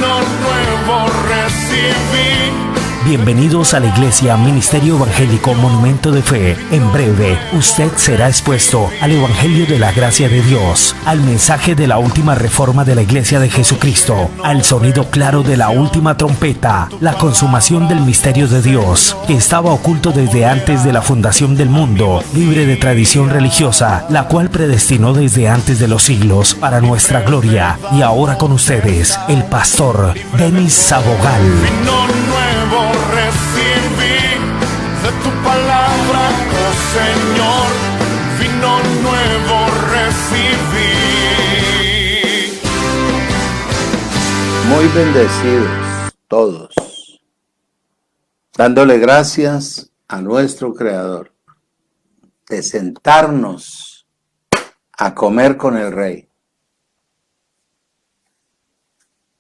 vino nuevo recibí. Bienvenidos a la Iglesia Ministerio Evangélico Monumento de Fe. En breve, usted será expuesto al Evangelio de la Gracia de Dios, al mensaje de la última reforma de la Iglesia de Jesucristo, al sonido claro de la última trompeta, la consumación del misterio de Dios, que estaba oculto desde antes de la fundación del mundo, libre de tradición religiosa, la cual predestinó desde antes de los siglos para nuestra gloria. Y ahora con ustedes, el pastor Denis Sabogal. Vino nuevo recibí de tu palabra, oh Señor, vino nuevo recibí. Muy bendecidos todos, dándole gracias a nuestro Creador de sentarnos a comer con el Rey.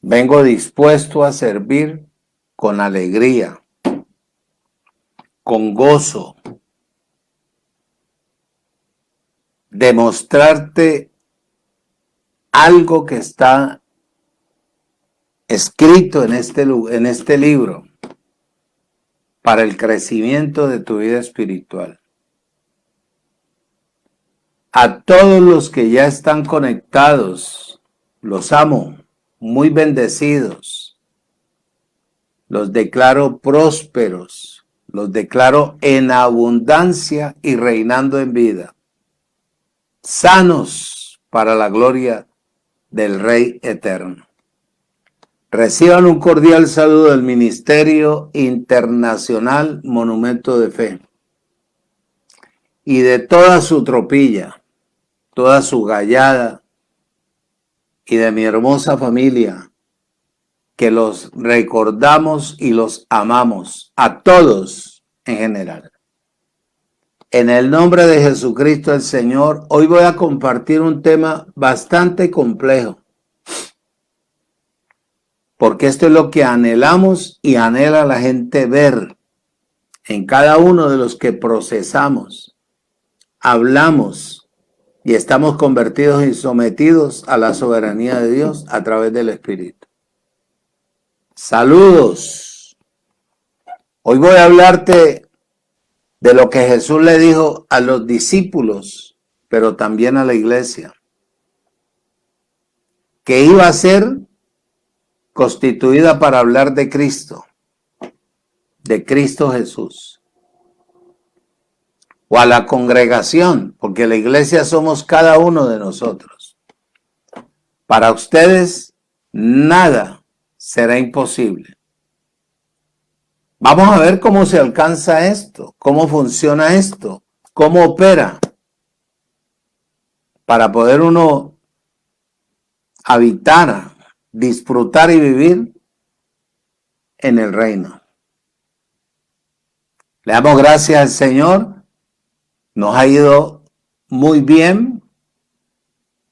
Vengo dispuesto a servir con alegría, con gozo, demostrarte algo que está escrito en este libro para el crecimiento de tu vida espiritual. A todos los que ya están conectados, los amo, muy bendecidos. Los declaro prósperos, los declaro en abundancia y reinando en vida, sanos para la gloria del Rey eterno. Reciban un cordial saludo del Ministerio Internacional Monumento de Fe y de toda su tropilla, toda su gallada y de mi hermosa familia, que los recordamos y los amamos, a todos en general. En el nombre de Jesucristo el Señor, hoy voy a compartir un tema bastante complejo, porque esto es lo que anhelamos y anhela la gente ver en cada uno de los que procesamos, hablamos y estamos convertidos y sometidos a la soberanía de Dios a través del Espíritu. Saludos. Hoy voy a hablarte de lo que Jesús le dijo a los discípulos, pero también a la iglesia, que iba a ser constituida para hablar de Cristo Jesús, o a la congregación, porque la iglesia somos cada uno de nosotros. Para ustedes, nada será imposible. Vamos a ver cómo se alcanza esto, cómo funciona esto, cómo opera, para poder uno habitar, disfrutar y vivir en el reino. Le damos gracias al Señor, nos ha ido muy bien,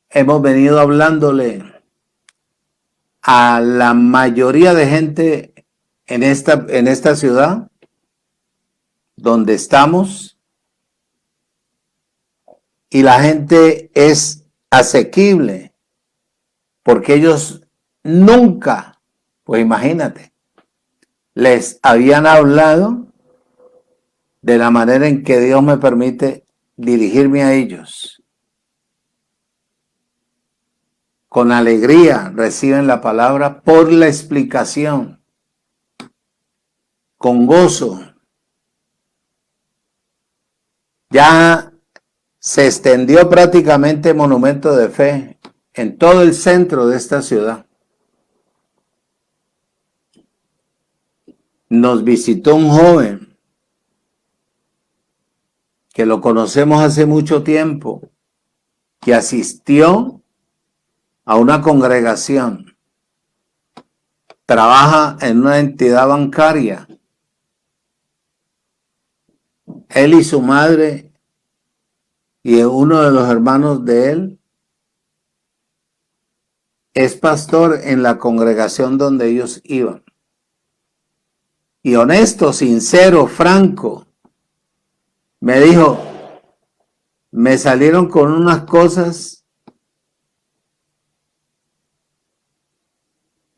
hemos venido hablándole a la mayoría de gente en esta ciudad donde estamos, y la gente es asequible porque ellos nunca, pues imagínate, les habían hablado de la manera en que Dios me permite dirigirme a ellos. Con alegría reciben la palabra por la explicación, con gozo. Ya se extendió prácticamente Monumento de Fe en todo el centro de esta ciudad. Nos visitó un joven que lo conocemos hace mucho tiempo, que asistió a una congregación, trabaja en una entidad bancaria. Él y su madre y uno de los hermanos de él es pastor en la congregación donde ellos iban. Y honesto, sincero, franco, me dijo, me salieron con unas cosas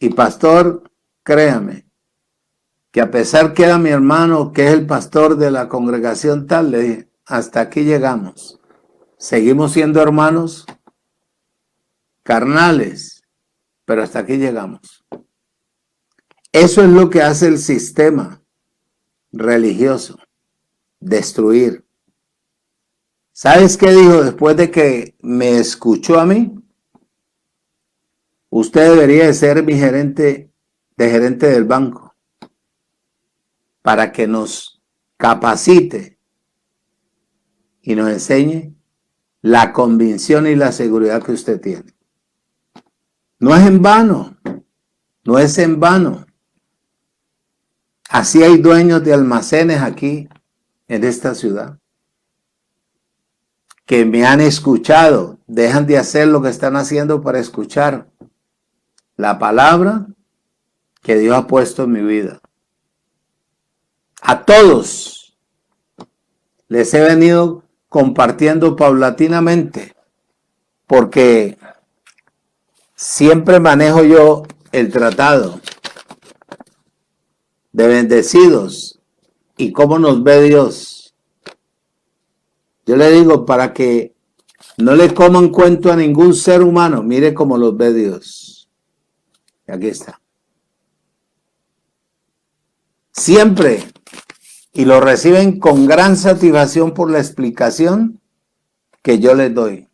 Y pastor, créame, que a pesar que era mi hermano, que es el pastor de la congregación tal, le dije, hasta aquí llegamos. Seguimos siendo hermanos carnales, pero hasta aquí llegamos. Eso es lo que hace el sistema religioso, destruir. ¿Sabes qué dijo después de que me escuchó a mí? Usted debería de ser mi gerente del banco para que nos capacite y nos enseñe la convicción y la seguridad que usted tiene. No es en vano, no es en vano. Así hay dueños de almacenes aquí en esta ciudad que me han escuchado, dejan de hacer lo que están haciendo para escuchar la palabra que Dios ha puesto en mi vida. A todos les he venido compartiendo paulatinamente, porque siempre manejo yo el tratado de bendecidos y cómo nos ve Dios. Yo le digo, para que no le coman cuento a ningún ser humano, mire cómo los ve Dios. Y aquí está. Siempre. Y lo reciben con gran satisfacción por la explicación que yo les doy.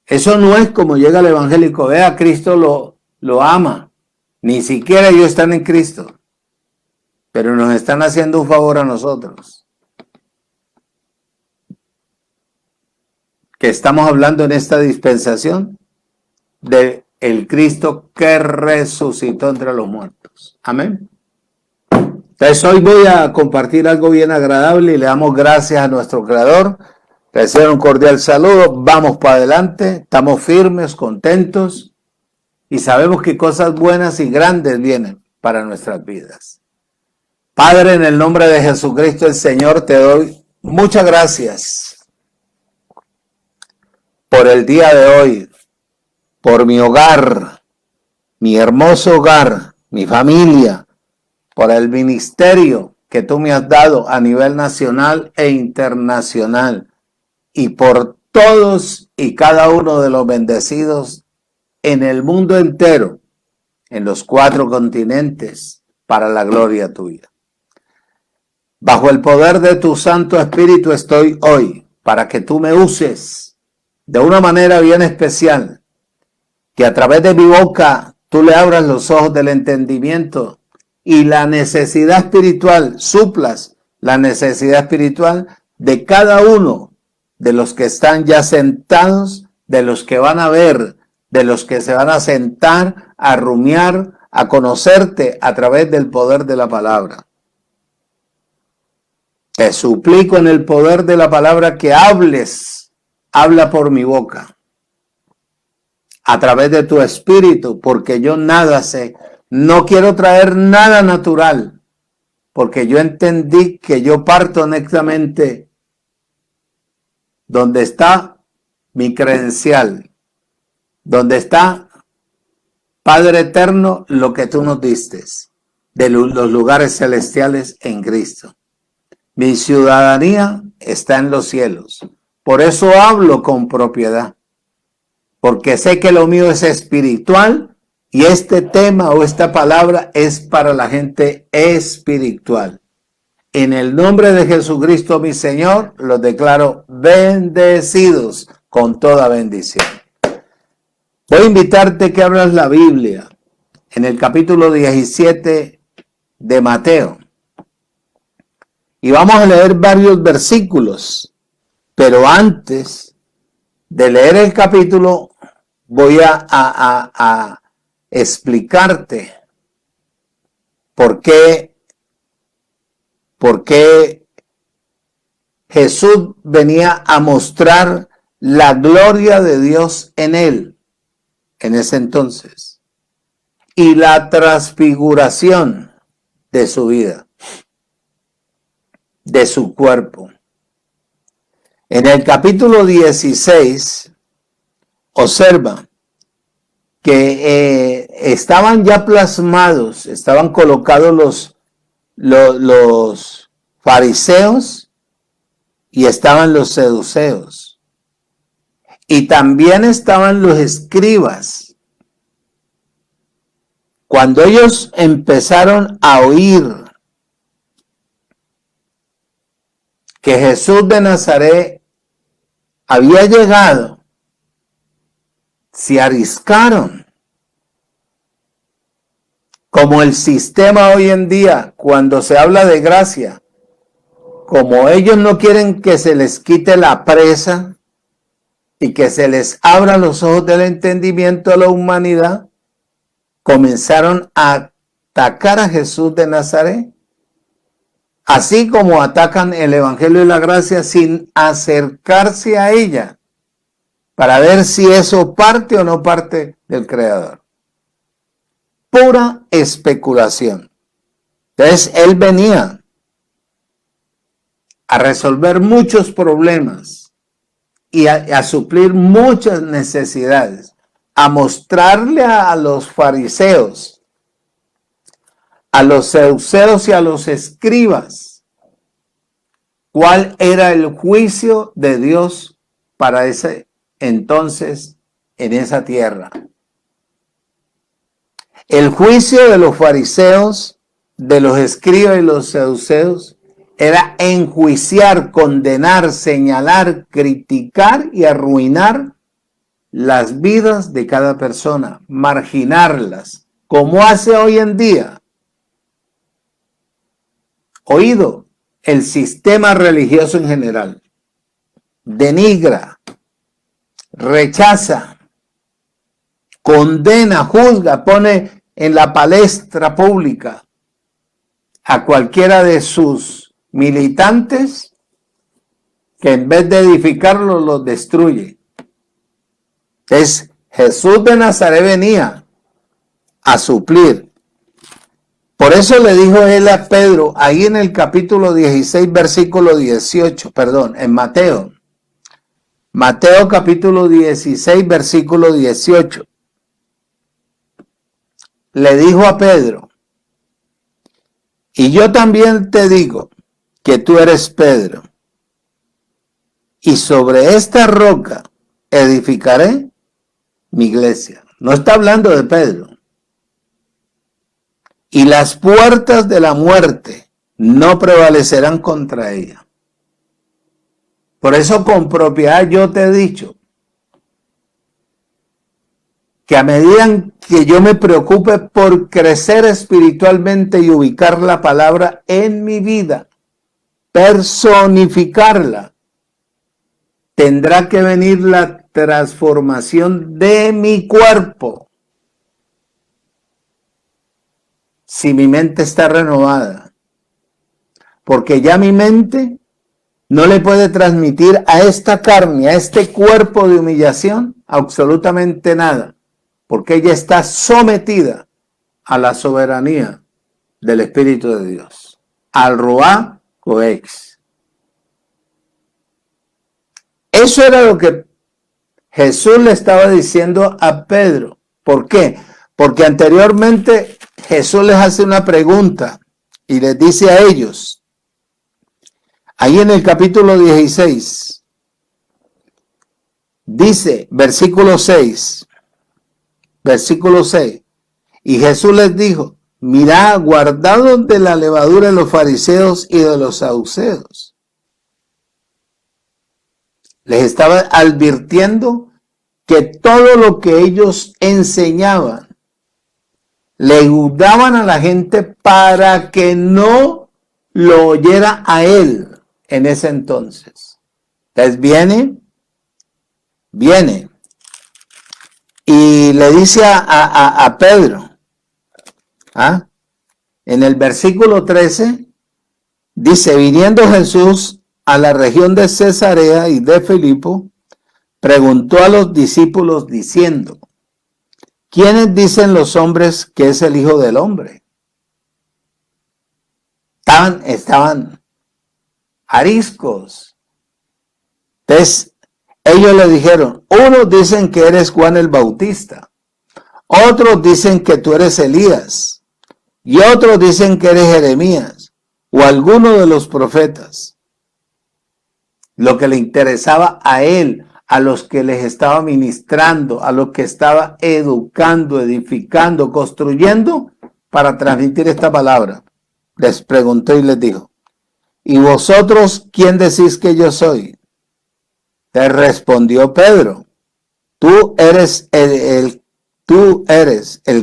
Eso no es como llega el evangélico. Vea, Cristo lo ama. Ni siquiera ellos están en Cristo. Pero nos están haciendo un favor a nosotros. Que estamos hablando en esta dispensación de el Cristo que resucitó entre los muertos. Amén. Entonces hoy voy a compartir algo bien agradable y le damos gracias a nuestro Creador. Reciban un cordial saludo. Vamos para adelante. Estamos firmes, contentos y sabemos que cosas buenas y grandes vienen para nuestras vidas. Padre, en el nombre de Jesucristo el Señor, te doy muchas gracias por el día de hoy, por mi hogar, mi hermoso hogar, mi familia, por el ministerio que tú me has dado a nivel nacional e internacional y por todos y cada uno de los bendecidos en el mundo entero, en los 4 continentes, para la gloria tuya. Bajo el poder de tu Santo Espíritu estoy hoy para que tú me uses de una manera bien especial, que a través de mi boca tú le abras los ojos del entendimiento y la necesidad espiritual, suplas la necesidad espiritual de cada uno de los que están ya sentados, de los que van a ver, de los que se van a sentar, a rumiar, a conocerte a través del poder de la palabra. Te suplico en el poder de la palabra que hables, habla por mi boca, a través de tu espíritu, porque yo nada sé. No quiero traer nada natural, porque yo entendí que yo parto honestamente donde está mi credencial, donde está, Padre eterno, lo que tú nos diste, de los lugares celestiales en Cristo. Mi ciudadanía está en los cielos. Por eso hablo con propiedad, porque sé que lo mío es espiritual. Y este tema o esta palabra es para la gente espiritual. En el nombre de Jesucristo, mi Señor, los declaro bendecidos con toda bendición. Voy a invitarte que abras la Biblia en el capítulo 17 de Mateo. Y vamos a leer varios versículos. Pero antes de leer el capítulo, voy a explicarte por qué Jesús venía a mostrar la gloria de Dios en él en ese entonces y la transfiguración de su vida, de su cuerpo. En el capítulo 16 observa que estaban ya plasmados, estaban colocados los fariseos y estaban los saduceos. Y también estaban los escribas. Cuando ellos empezaron a oír que Jesús de Nazaret había llegado, se ariscaron. Como el sistema hoy en día, cuando se habla de gracia, como ellos no quieren que se les quite la presa y que se les abran los ojos del entendimiento a la humanidad, comenzaron a atacar a Jesús de Nazaret, así como atacan el Evangelio de la Gracia sin acercarse a ella para ver si eso parte o no parte del Creador. Pura especulación. Entonces, él venía a resolver muchos problemas y a suplir muchas necesidades, a mostrarle a los fariseos, a los saduceos y a los escribas cuál era el juicio de Dios para ese entonces en esa tierra. El juicio de los fariseos, de los escribas y los saduceos era enjuiciar, condenar, señalar, criticar y arruinar las vidas de cada persona, marginarlas, como hace hoy en día. Oído, el sistema religioso en general denigra, rechaza, condena, juzga, pone en la palestra pública a cualquiera de sus militantes que en vez de edificarlos los destruye. Entonces, Jesús de Nazaret venía a suplir. Por eso le dijo él a Pedro, ahí en el capítulo 16, versículo 18, en Mateo. Mateo capítulo 16, versículo 18. Le dijo a Pedro, y yo también te digo que tú eres Pedro, y sobre esta roca edificaré mi iglesia. No está hablando de Pedro. Y las puertas de la muerte no prevalecerán contra ella. Por eso con propiedad yo te he dicho que a medida que yo me preocupe por crecer espiritualmente y ubicar la palabra en mi vida, personificarla, tendrá que venir la transformación de mi cuerpo. Si mi mente está renovada, porque ya mi mente no le puede transmitir a esta carne, a este cuerpo de humillación, absolutamente nada, porque ella está sometida a la soberanía del Espíritu de Dios, al Ruach Coex. Eso era lo que Jesús le estaba diciendo a Pedro. ¿Por qué? Porque anteriormente Jesús les hace una pregunta y les dice a ellos, ahí en el capítulo 16, dice, versículo 6, y Jesús les dijo, mirad, guardados de la levadura de los fariseos y de los saduceos. Les estaba advirtiendo que todo lo que ellos enseñaban le ayudaban a la gente para que no lo oyera a él en ese entonces. Entonces viene y le dice a Pedro, en el versículo 13, dice, viniendo Jesús a la región de Cesarea y de Filipo, preguntó a los discípulos diciendo, ¿quiénes dicen los hombres que es el Hijo del Hombre? Estaban ariscos. Entonces, ellos le dijeron, unos dicen que eres Juan el Bautista, Otros dicen que tú eres Elías, y otros dicen que eres Jeremías, o alguno de los profetas. Lo que le interesaba a él, a los que les estaba ministrando, a los que estaba educando, edificando, construyendo, para transmitir esta palabra. Les preguntó y les dijo: ¿y vosotros quién decís que yo soy? Le respondió Pedro: tú eres el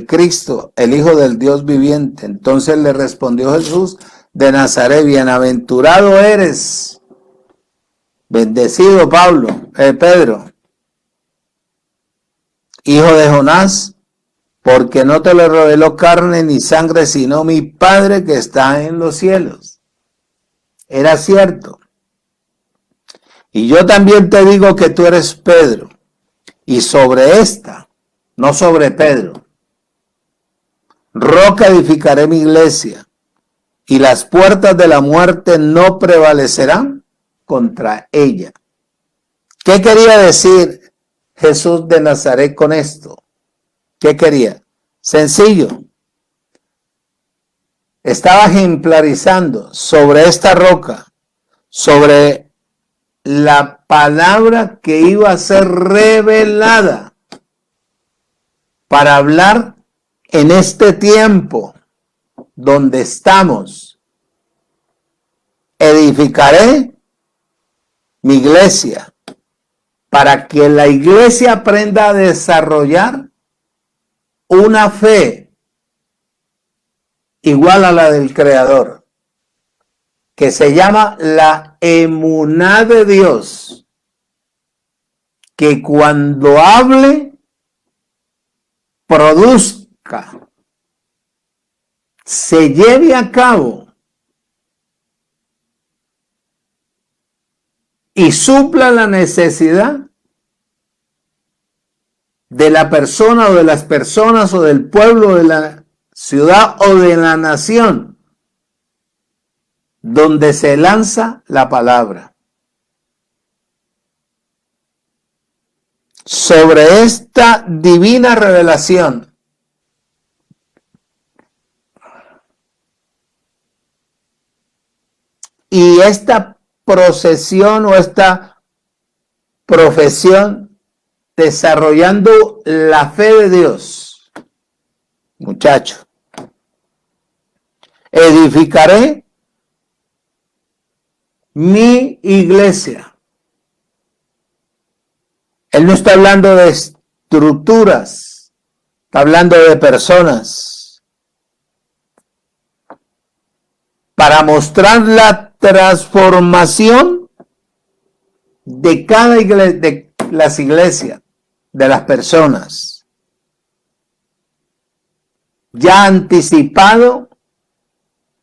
Cristo, el Hijo del Dios viviente. Entonces le respondió Jesús de Nazaret: bienaventurado eres, bendecido Pedro, hijo de Jonás, porque no te lo reveló carne ni sangre, sino mi Padre que está en los cielos. Era cierto. Y yo también te digo que tú eres Pedro, y sobre esta, no sobre Pedro, roca edificaré mi iglesia, y las puertas de la muerte no prevalecerán contra ella. ¿Qué quería decir Jesús de Nazaret con esto? ¿Qué quería? Sencillo. Estaba ejemplarizando sobre esta roca, sobre la palabra que iba a ser revelada para hablar en este tiempo donde estamos. Edificaré mi iglesia, para que la iglesia aprenda a desarrollar una fe igual a la del Creador, que se llama la emuná de Dios, que cuando hable, produzca, se lleve a cabo y supla la necesidad de la persona o de las personas o del pueblo, de la ciudad o de la nación donde se lanza la palabra. Sobre esta divina revelación y esta procesión o esta profesión desarrollando la fe de Dios, muchacho, edificaré mi iglesia. Él no está hablando de estructuras, está hablando de personas. Para mostrar la transformación de cada iglesia, de las iglesias, de las personas. Ya anticipado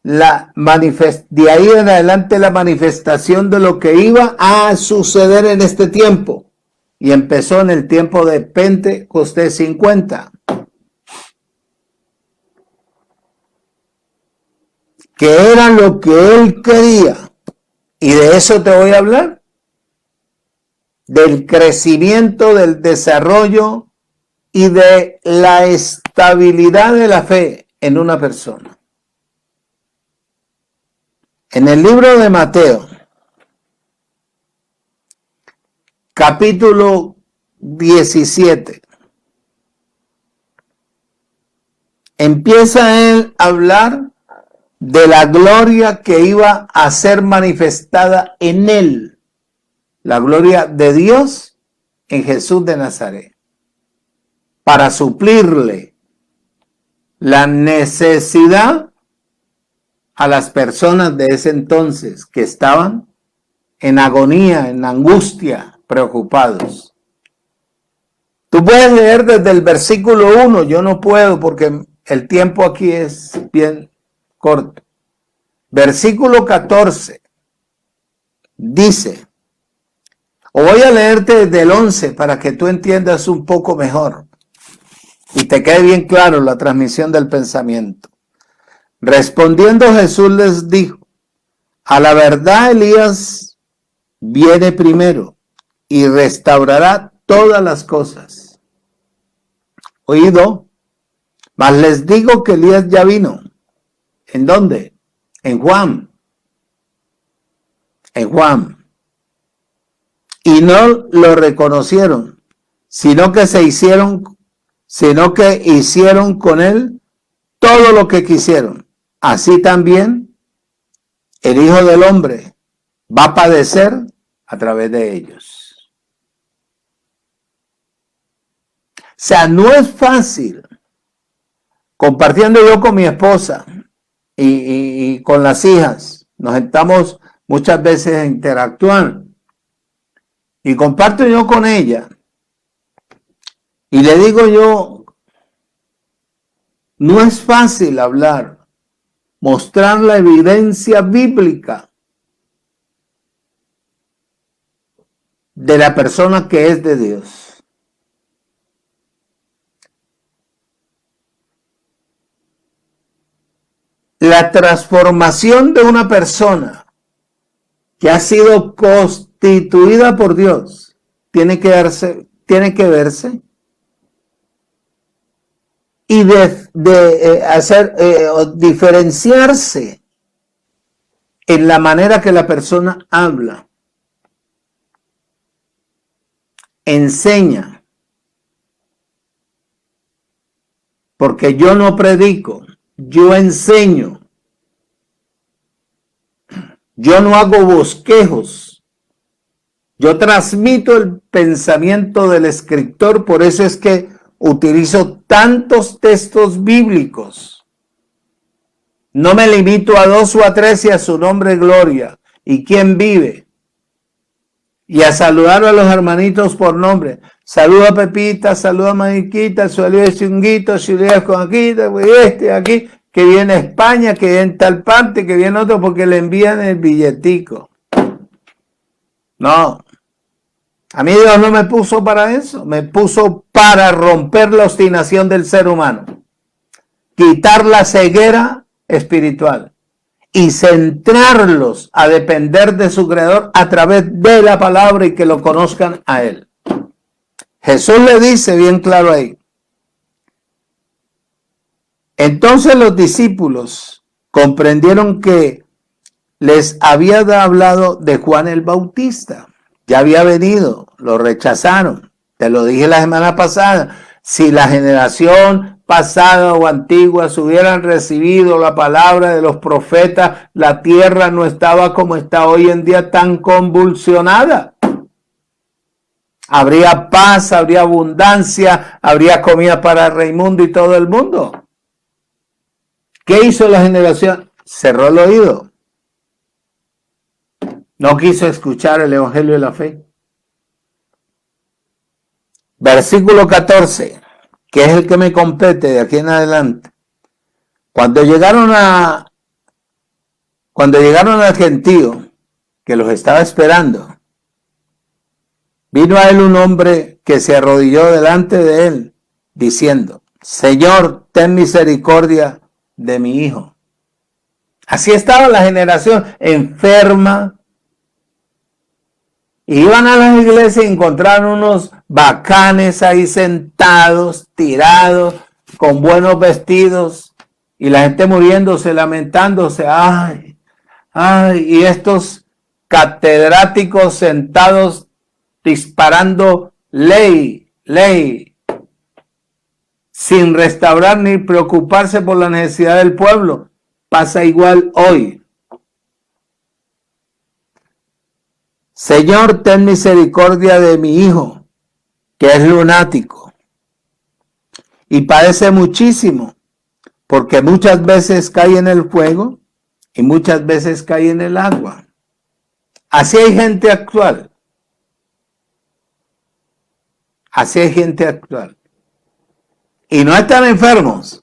de ahí en adelante la manifestación de lo que iba a suceder en este tiempo. Y empezó en el tiempo de Pentecostés 50. Que era lo que él quería. Y de eso te voy a hablar. Del crecimiento, del desarrollo y de la estabilidad de la fe en una persona. En el libro de Mateo, capítulo 17, empieza él a hablar de la gloria que iba a ser manifestada en él. La gloria de Dios en Jesús de Nazaret, para suplirle la necesidad a las personas de ese entonces que estaban en agonía, en angustia, preocupados. Tú puedes leer desde el versículo 1, yo no puedo porque el tiempo aquí es bien corto. Versículo 14 dice, o voy a leerte desde el 11 para que tú entiendas un poco mejor y te quede bien claro la transmisión del pensamiento. Respondiendo Jesús les dijo, a la verdad Elías viene primero y restaurará todas las cosas. Oído, Mas les digo que Elías ya vino. ¿En dónde? En Juan. En Juan. Y no lo reconocieron, sino que hicieron con él todo lo que quisieron. Así también el Hijo del Hombre va a padecer a través de ellos. O sea, no es fácil. Compartiendo yo con mi esposa y con las hijas, nos sentamos muchas veces a interactuar. Y comparto yo con ella. Y le digo yo, no es fácil hablar, mostrar la evidencia bíblica de la persona que es de Dios. La transformación de una persona que ha sido constituida por Dios tiene que verse y diferenciarse en la manera que la persona habla, enseña, porque yo no predico, yo enseño. Yo no hago bosquejos. Yo transmito el pensamiento del escritor, por eso es que utilizo tantos textos bíblicos. No me limito a 2 o a 3 y a su nombre gloria. ¿Y quién vive? Y a saludar a los hermanitos por nombre. Saluda a Pepita, saluda a Mariquita, saluda a Chunguito, saluda con aquí, aquí, que viene a España, que viene en tal parte, que viene otro, porque le envían el billetico. No. A mí Dios no me puso para eso, me puso para romper la obstinación del ser humano, quitar la ceguera espiritual y centrarlos a depender de su Creador a través de la palabra y que lo conozcan a Él. Jesús le dice bien claro ahí. Entonces los discípulos comprendieron que les había hablado de Juan el Bautista. Ya había venido, lo rechazaron. Te lo dije la semana pasada. Si la generación pasada o antigua se hubieran recibido la palabra de los profetas, la tierra no estaba como está hoy en día, tan convulsionada. Habría paz, habría abundancia, habría comida para Raimundo y todo el mundo. ¿Qué hizo la generación? Cerró el oído. No quiso escuchar el evangelio de la fe. Versículo 14, que es el que me compete de aquí en adelante. Cuando llegaron al gentío, que los estaba esperando, vino a él un hombre que se arrodilló delante de él, diciendo: Señor, ten misericordia de mi hijo. Así estaba la generación enferma. Iban a las iglesias y encontraron unos bacanes ahí sentados, tirados, con buenos vestidos, y la gente muriéndose, lamentándose. Ay, y estos catedráticos sentados disparando ley, sin restaurar ni preocuparse por la necesidad del pueblo. Pasa igual hoy. Señor, ten misericordia de mi hijo, que es lunático y padece muchísimo, porque muchas veces cae en el fuego y muchas veces cae en el agua. Así hay gente actual. Así hay gente actual. Y no están enfermos.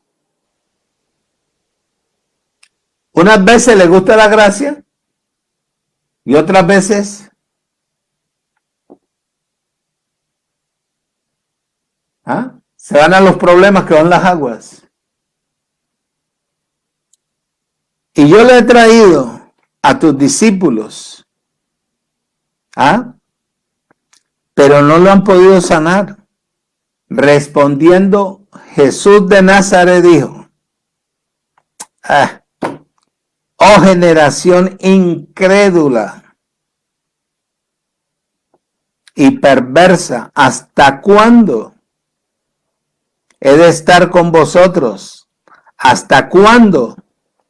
Unas veces les gusta la gracia y otras veces se van a los problemas que van las aguas. Y yo le he traído a tus discípulos, pero no lo han podido sanar, respondiendo Jesús de Nazaret dijo: oh generación incrédula y perversa, ¿hasta cuándo he de estar con vosotros? ¿Hasta cuándo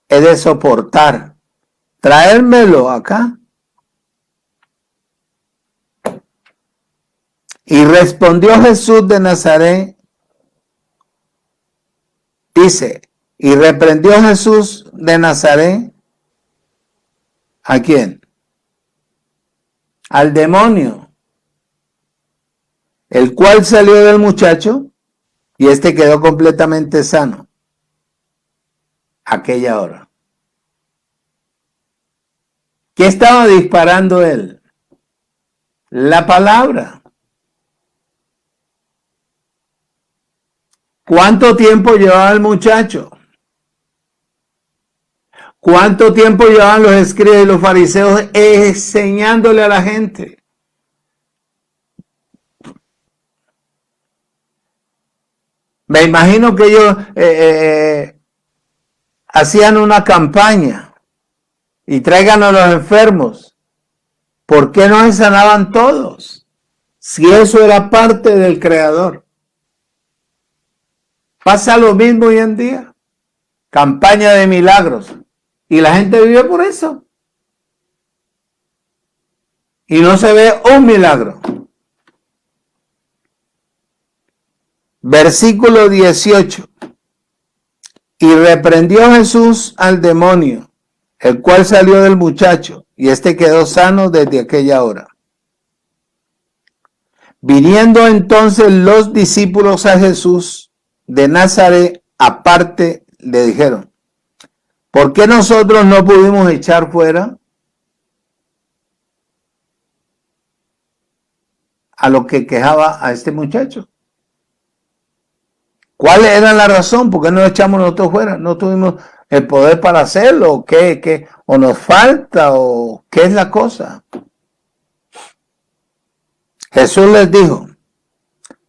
he de soportar? Traérmelo acá. Y respondió Jesús de Nazaret, dice, y reprendió Jesús de Nazaret, ¿a quién? Al demonio, el cual salió del muchacho y éste quedó completamente sano aquella hora. ¿Qué estaba disparando él? La palabra. ¿Cuánto tiempo llevaba el muchacho? ¿Cuánto tiempo llevaban los escribas y los fariseos enseñándole a la gente? Me imagino que ellos hacían una campaña y traigan a los enfermos. ¿Por qué no se sanaban todos? Si eso era parte del Creador. Pasa lo mismo hoy en día. Campaña de milagros. Y la gente vive por eso. Y no se ve un milagro. Versículo 18. Y reprendió Jesús al demonio, el cual salió del muchacho, y éste quedó sano desde aquella hora. Viniendo entonces los discípulos a Jesús de Nazaret aparte, le dijeron: ¿por qué nosotros no pudimos echar fuera a lo que quejaba a este muchacho? ¿Cuál era la razón? ¿Por qué no echamos nosotros fuera? ¿No tuvimos el poder para hacerlo? ¿O qué? ¿O nos falta? ¿O qué es la cosa? Jesús les dijo: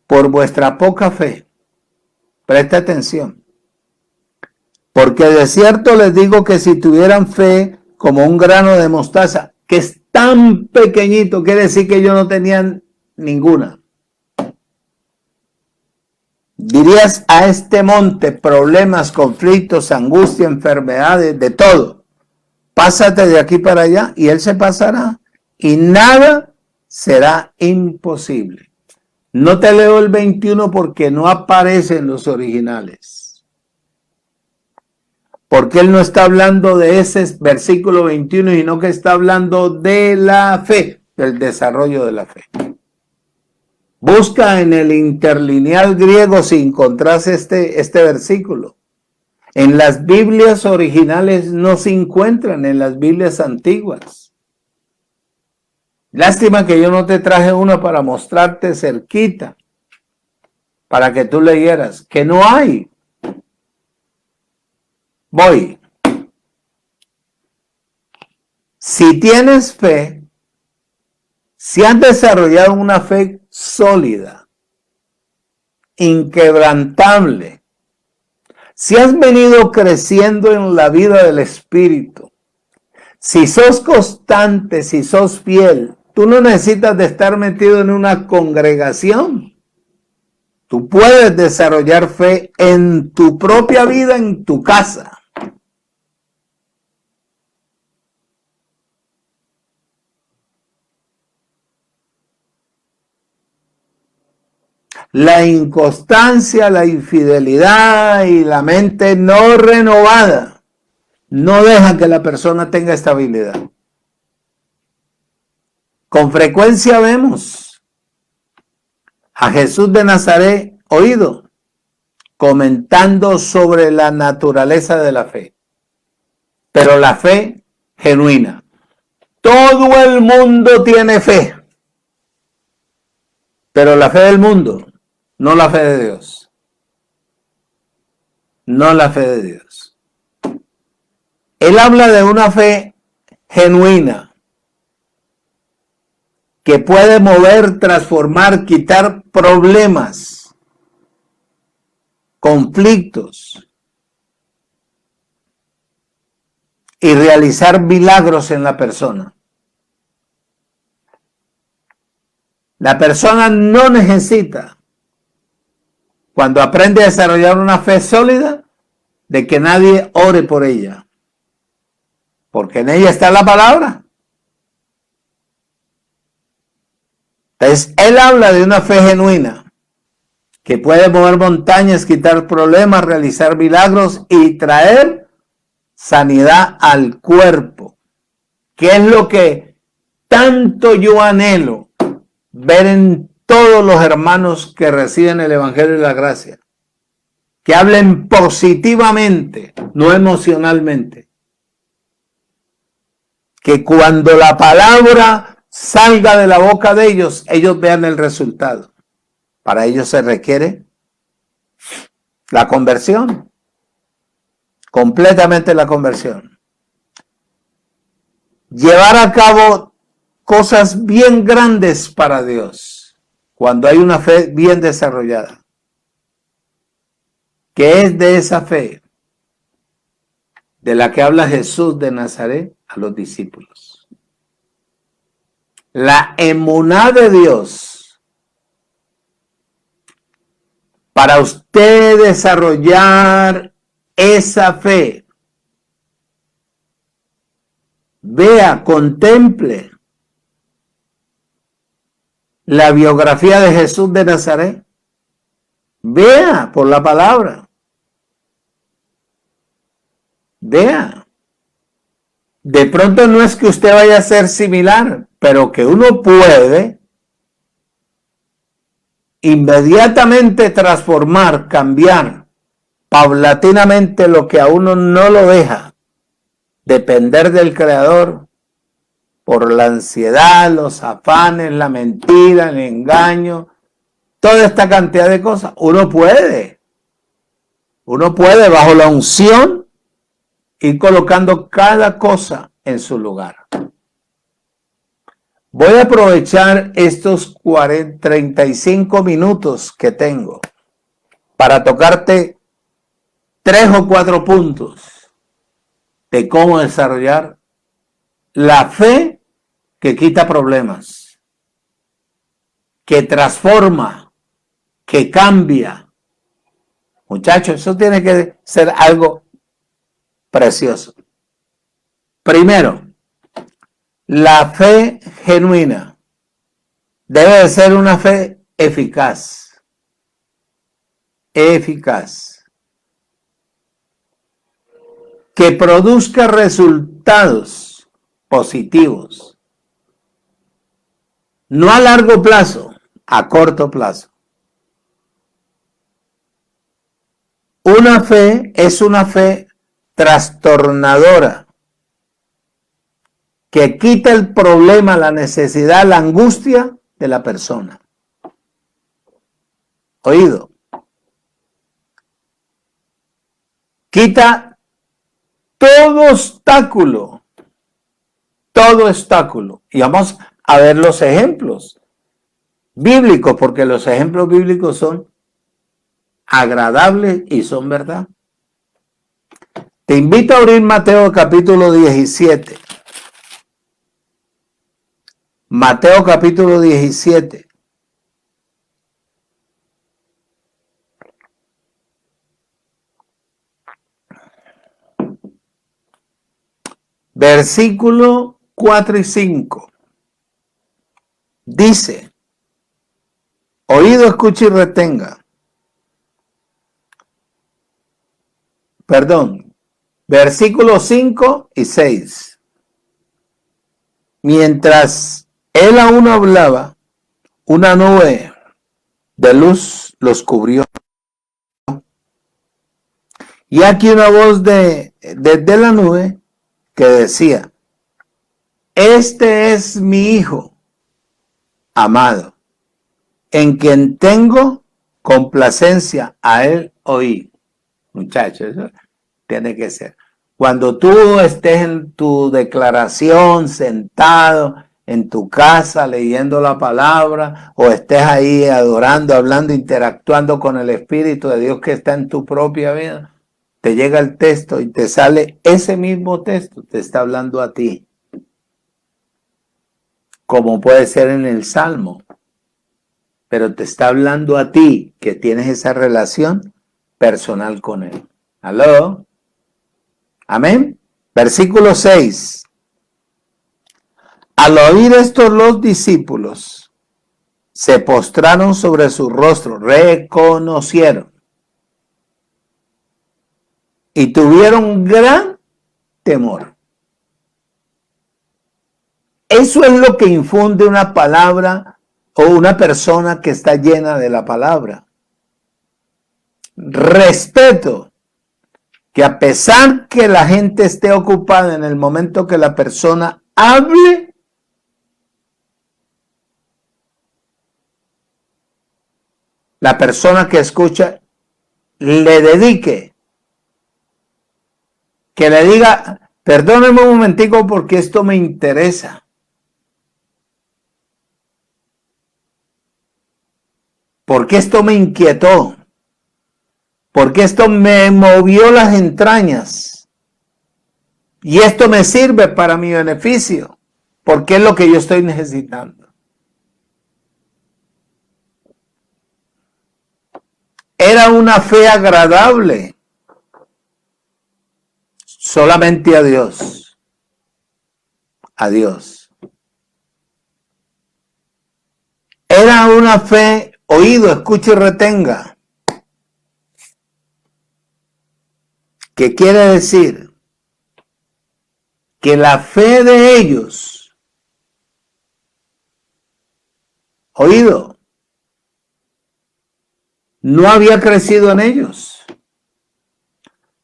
por vuestra poca fe. Presta atención. Porque de cierto les digo que si tuvieran fe como un grano de mostaza, que es tan pequeñito, quiere decir que ellos no tenían ninguna. Dirías a este monte: problemas, conflictos, angustia, enfermedades, de todo. Pásate de aquí para allá y él se pasará. Y nada será imposible. No te leo el 21 porque no aparece en los originales. Porque él no está hablando de ese versículo 21, sino que está hablando de la fe, del desarrollo de la fe. Busca en el interlineal griego si encontrás este versículo. En las Biblias originales no se encuentran, en las Biblias antiguas. Lástima que yo no te traje uno para mostrarte cerquita, para que tú leyeras, que no hay. Voy. Si tienes fe, si has desarrollado una fe sólida, inquebrantable, si has venido creciendo en la vida del Espíritu, si sos constante, si sos fiel, tú no necesitas de estar metido en una congregación. Tú puedes desarrollar fe en tu propia vida, en tu casa. La inconstancia, la infidelidad y la mente no renovada no dejan que la persona tenga estabilidad. Con frecuencia vemos a Jesús de Nazaret oído comentando sobre la naturaleza de la fe, pero la fe genuina. Todo el mundo tiene fe, pero la fe del mundo, no la fe de Dios. No la fe de Dios. Él habla de una fe genuina, que puede mover, transformar, quitar problemas. conflictos y realizar milagros en la persona. La persona no necesita, cuando aprende a desarrollar una fe sólida, de que nadie ore por ella, porque en ella está la palabra. Entonces, él habla de una fe genuina, que puede mover montañas, quitar problemas, realizar milagros y traer sanidad al cuerpo, que es lo que tanto yo anhelo ver en todos los hermanos que reciben el Evangelio de la Gracia, que hablen positivamente, no emocionalmente, que cuando la palabra salga de la boca de ellos, ellos vean el resultado. Para ello se requiere la conversión, completamente la conversión. Llevar a cabo cosas bien grandes para Dios, cuando hay una fe bien desarrollada. ¿Qué es de esa fe de la que habla Jesús de Nazaret a los discípulos? La emuná de Dios. Para usted desarrollar esa fe, vea, contemple la biografía de Jesús de Nazaret. Vea por la palabra. Vea. De pronto no es que usted vaya a ser similar, pero que uno puede inmediatamente transformar, cambiar paulatinamente lo que a uno no lo deja depender del Creador por la ansiedad, los afanes, la mentira, el engaño, toda esta cantidad de cosas. Uno puede bajo la unción ir colocando cada cosa en su lugar. Voy a aprovechar estos 35 minutos que tengo para tocarte 3 o 4 puntos de cómo desarrollar la fe que quita problemas, que transforma, que cambia. Muchachos, eso tiene que ser algo precioso. Primero, la fe genuina debe de ser una fe eficaz. Eficaz. Que produzca resultados positivos. No a largo plazo, a corto plazo. Una fe es una fe trastornadora, que quita el problema, la necesidad, la angustia de la persona. Oído. Quita todo obstáculo. Todo obstáculo. Y vamos a ver los ejemplos bíblicos, porque los ejemplos bíblicos son agradables y son verdad. Te invito a abrir Mateo capítulo 17. Mateo capítulo 17. Versículo 4 y 5. Dice, oído, escuche y retenga. Perdón, versículos 5 y 6. Mientras él aún hablaba, una nube de luz los cubrió. Y aquí una voz desde la nube que decía, este es mi hijo amado, en quien tengo complacencia, a él oí. Muchachos, eso tiene que ser. Cuando tú estés en tu declaración, sentado en tu casa leyendo la palabra, o estés ahí adorando, hablando, interactuando con el Espíritu de Dios que está en tu propia vida, te llega el texto y te sale ese mismo texto, te está hablando a ti. Como puede ser en el Salmo, pero te está hablando a ti que tienes esa relación personal con Él. ¿Aló? Amén. Versículo 6. Al oír esto, los discípulos se postraron sobre su rostro, reconocieron y tuvieron gran temor. Eso es lo que infunde una palabra o una persona que está llena de la palabra. Respeto. Que a pesar que la gente esté ocupada en el momento que la persona hable, la persona que escucha le dedique, que le diga, perdóneme un momentico porque esto me interesa. Porque esto me inquietó. Porque esto me movió las entrañas. Y esto me sirve para mi beneficio. Porque es lo que yo estoy necesitando. Era una fe agradable. Solamente a Dios. A Dios. Era una fe, oído, escuche y retenga. ¿Qué quiere decir? Que la fe de ellos, oído, no había crecido en ellos,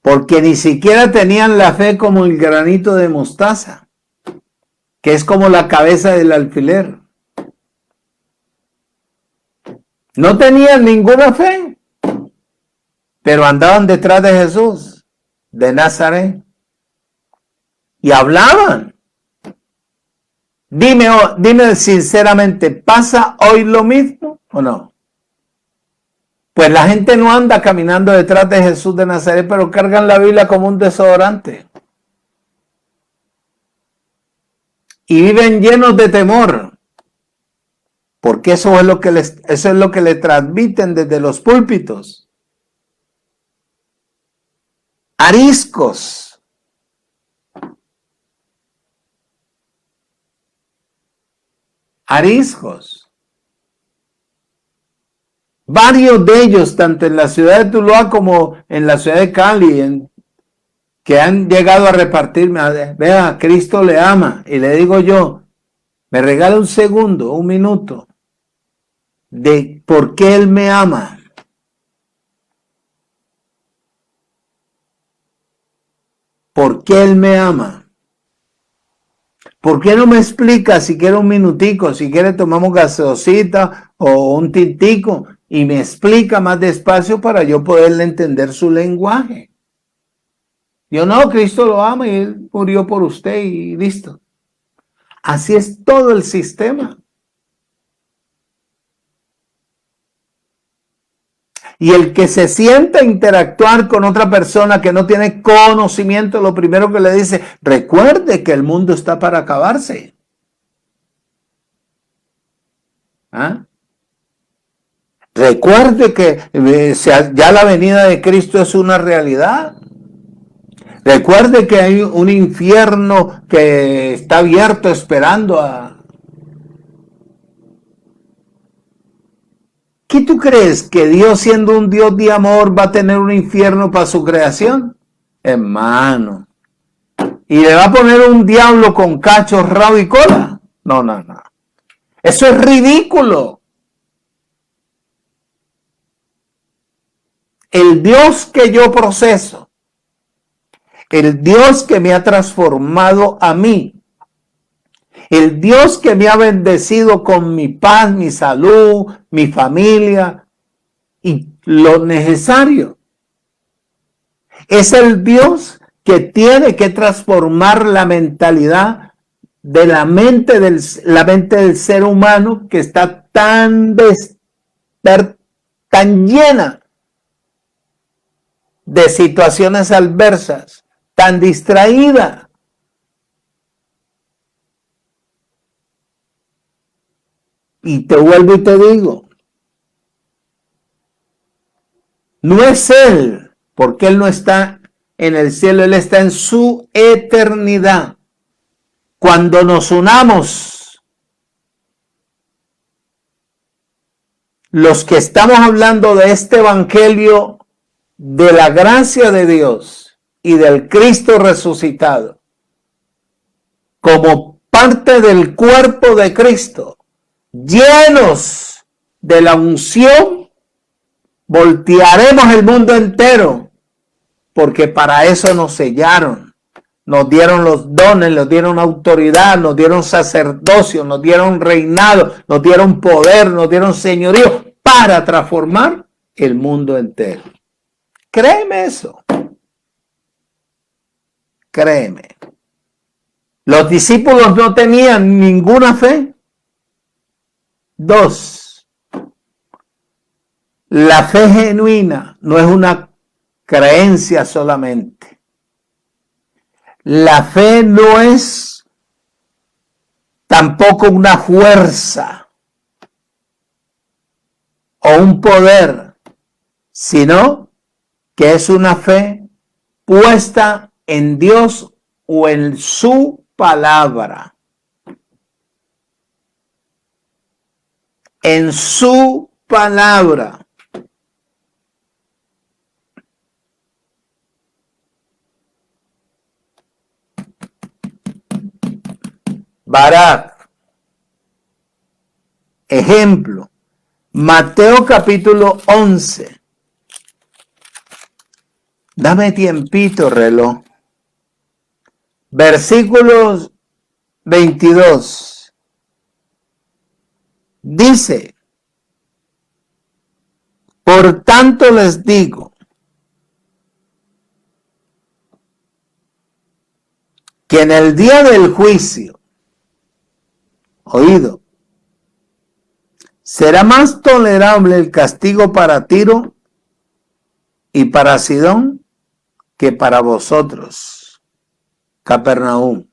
porque ni siquiera tenían la fe como el granito de mostaza, que es como la cabeza del alfiler. No tenían ninguna fe, pero andaban detrás de Jesús de Nazaret y hablaban. Dime sinceramente, ¿pasa hoy lo mismo o no? Pues la gente no anda caminando detrás de Jesús de Nazaret, pero cargan la Biblia como un desodorante. Y viven llenos de temor. Porque eso es lo que le transmiten desde los púlpitos. Ariscos. Ariscos. Varios de ellos, tanto en la ciudad de Tuluá como en la ciudad de Cali, que han llegado a repartirme, vea, Cristo le ama. Y le digo yo, me regala un segundo, un minuto, de por qué Él me ama. ¿Por qué Él me ama? ¿Por qué no me explica si quiere un minutico, si quiere tomamos gaseosita o un tintico y me explica más despacio para yo poderle entender su lenguaje? Yo no, Cristo lo ama y Él murió por usted y listo. Así es todo el sistema. Y el que se sienta a interactuar con otra persona que no tiene conocimiento, lo primero que le dice, recuerde que el mundo está para acabarse. ¿Ah? Recuerde que ya la venida de Cristo es una realidad. Recuerde que hay un infierno que está abierto esperando a... ¿Qué tú crees? ¿Que Dios, siendo un Dios de amor, va a tener un infierno para su creación? Hermano. ¿Y le va a poner un diablo con cachos, rabo y cola? No, no, no. Eso es ridículo. El Dios que yo proceso, el Dios que me ha transformado a mí, el Dios que me ha bendecido con mi paz, mi salud, mi familia y lo necesario. Es el Dios que tiene que transformar la mentalidad de la mente del ser humano que está tan llena de situaciones adversas, tan distraída. Y te vuelvo y te digo, no es Él, porque Él no está en el cielo, Él está en su eternidad. Cuando nos unamos, los que estamos hablando de este evangelio de la gracia de Dios y del Cristo resucitado, como parte del cuerpo de Cristo, llenos de la unción, voltearemos el mundo entero, porque para eso nos sellaron. Nos dieron los dones, nos dieron autoridad, nos dieron sacerdocio, nos dieron reinado, nos dieron poder, nos dieron señorío para transformar el mundo entero. Créeme eso. Créeme. Los discípulos no tenían ninguna fe. 2. La fe genuina no es una creencia solamente. La fe no es tampoco una fuerza o un poder, sino que es una fe puesta en Dios o en su palabra. En su palabra. Barak. Ejemplo. Mateo capítulo 11. Dame tiempito, reloj. Versículos 22. Dice: por tanto les digo, que en el día del juicio, oído, será más tolerable el castigo para Tiro y para Sidón que para vosotros, Capernaum.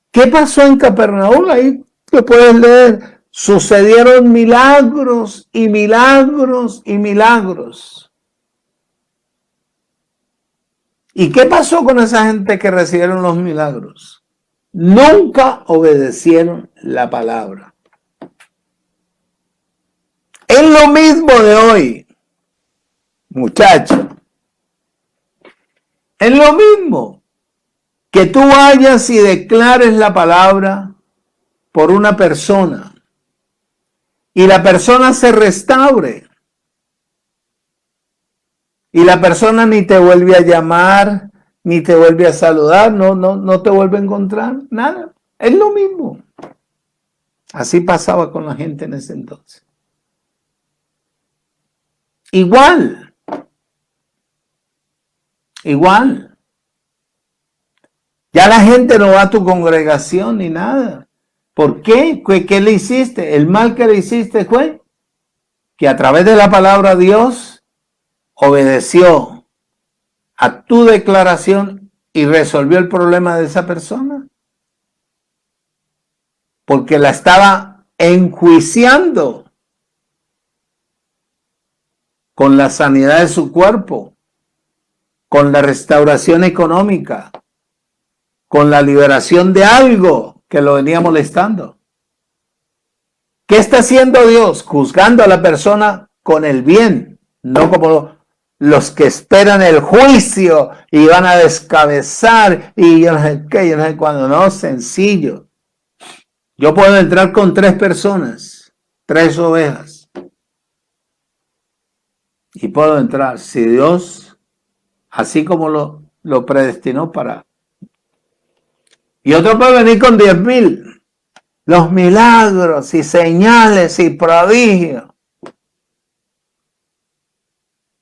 ¿Qué pasó en Capernaum? Ahí lo puedes leer. Sucedieron milagros y milagros y milagros. ¿Y qué pasó con esa gente que recibieron los milagros? Nunca obedecieron la palabra. Es lo mismo de hoy, muchacho. Es lo mismo que tú vayas y declares la palabra por una persona y la persona se restaure y la persona ni te vuelve a llamar, ni te vuelve a saludar, no te vuelve a encontrar, nada. Es lo mismo. Así pasaba con la gente en ese entonces. Igual. Ya la gente no va a tu congregación ni nada. ¿Por qué? ¿Qué le hiciste? El mal que le hiciste fue que a través de la palabra Dios obedeció a tu declaración y resolvió el problema de esa persona. Porque la estaba enjuiciando con la sanidad de su cuerpo, con la restauración económica, con la liberación de algo que lo venía molestando. ¿Qué está haciendo Dios? Juzgando a la persona con el bien, no como los que esperan el juicio y van a descabezar y yo no sé qué, yo no sé cuándo. No, sencillo. Yo puedo entrar con 3 personas, 3 ovejas. Y puedo entrar, si Dios, así como lo predestinó para. Y otro puede venir con 10,000. Los milagros y señales y prodigios.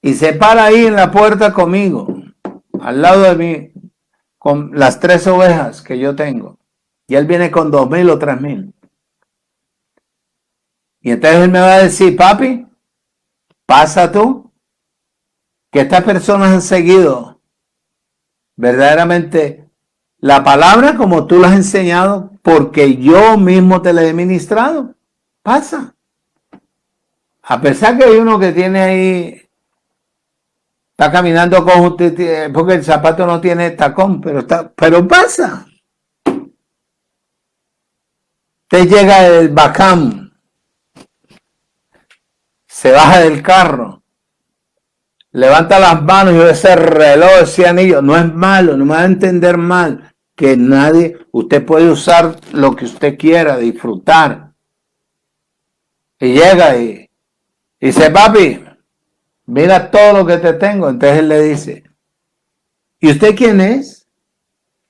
Y se para ahí en la puerta conmigo, al lado de mí. con las 3 ovejas que yo tengo. Y él viene con 2,000 o 3,000. Y entonces él me va a decir, papi, pasa tú, que estas personas han seguido verdaderamente la palabra como tú la has enseñado, porque yo mismo te la he ministrado. Pasa. A pesar que hay uno que tiene ahí, está caminando con, porque el zapato no tiene tacón, pero pasa. Te llega el bacán, se baja del carro, levanta las manos y ve ese reloj, ese anillo. No es malo, no me va a entender mal, que nadie, usted puede usar lo que usted quiera, disfrutar. Y llega y dice, papi, mira todo lo que te tengo. Entonces él le dice, ¿y usted quién es?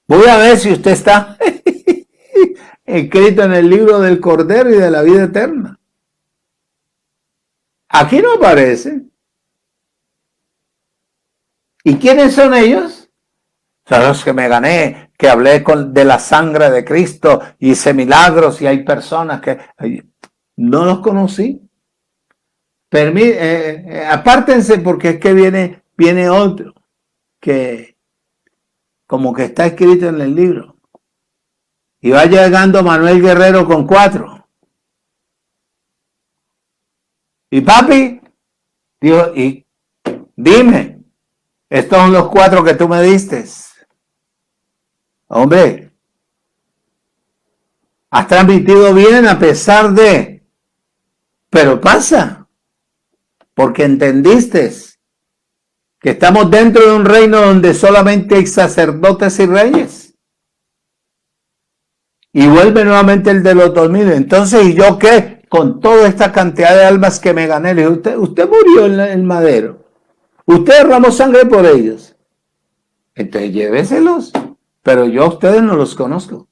Voy a ver si usted está escrito en el libro del Cordero y de la vida eterna. Aquí no aparece. ¿Y quiénes son ellos? Son los que me gané, que hablé de la sangre de Cristo, hice milagros, y hay personas que no los conocí. Apártense, porque es que viene otro que como que está escrito en el libro. Y va llegando Manuel Guerrero con 4. Y papi, dijo, y dime, estos son los 4 que tú me diste. Hombre, has transmitido bien a pesar de, pero pasa, porque entendiste que estamos dentro de un reino donde solamente hay sacerdotes y reyes. Y vuelve nuevamente el de los 2,000. Entonces, ¿y yo qué? Con toda esta cantidad de almas que me gané. Le dije, usted murió en el madero. Usted derramó sangre por ellos. Entonces, lléveselos. Pero yo a ustedes no los conozco.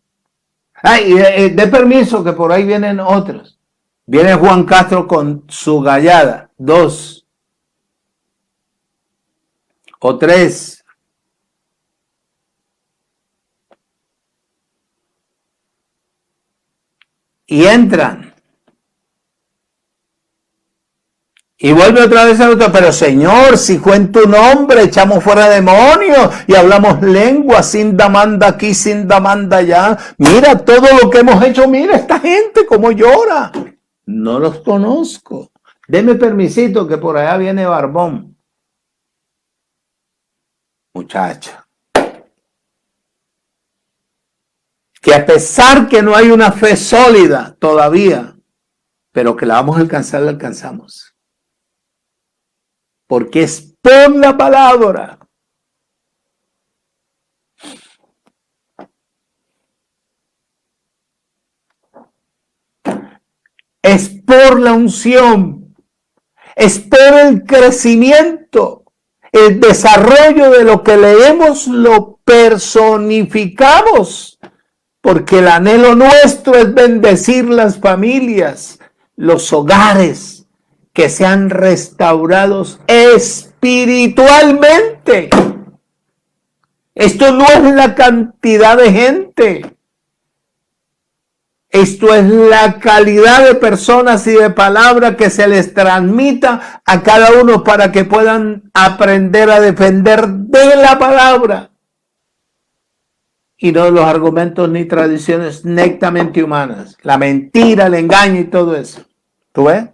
Ay, de permiso, que por ahí vienen otros. Viene Juan Castro con su gallada. 2 o 3. Y entran. Y vuelve otra vez al otro, pero Señor, si fue en tu nombre, echamos fuera demonios y hablamos lengua, sin damanda aquí, sin damanda allá. Mira todo lo que hemos hecho, mira esta gente cómo llora. No los conozco. Deme permisito que por allá viene Barbón. Muchacha. Que a pesar que no hay una fe sólida todavía, pero que la vamos a alcanzar, la alcanzamos. Porque es por la palabra. Es por la unción. Es por el crecimiento. El desarrollo de lo que leemos lo personificamos. Porque el anhelo nuestro es bendecir las familias, los hogares, que sean restaurados espiritualmente. Esto no es la cantidad de gente. Esto es la calidad de personas y de palabra que se les transmita a cada uno para que puedan aprender a defender de la palabra. Y no los argumentos ni tradiciones netamente humanas. La mentira, el engaño y todo eso. ¿Tú ves?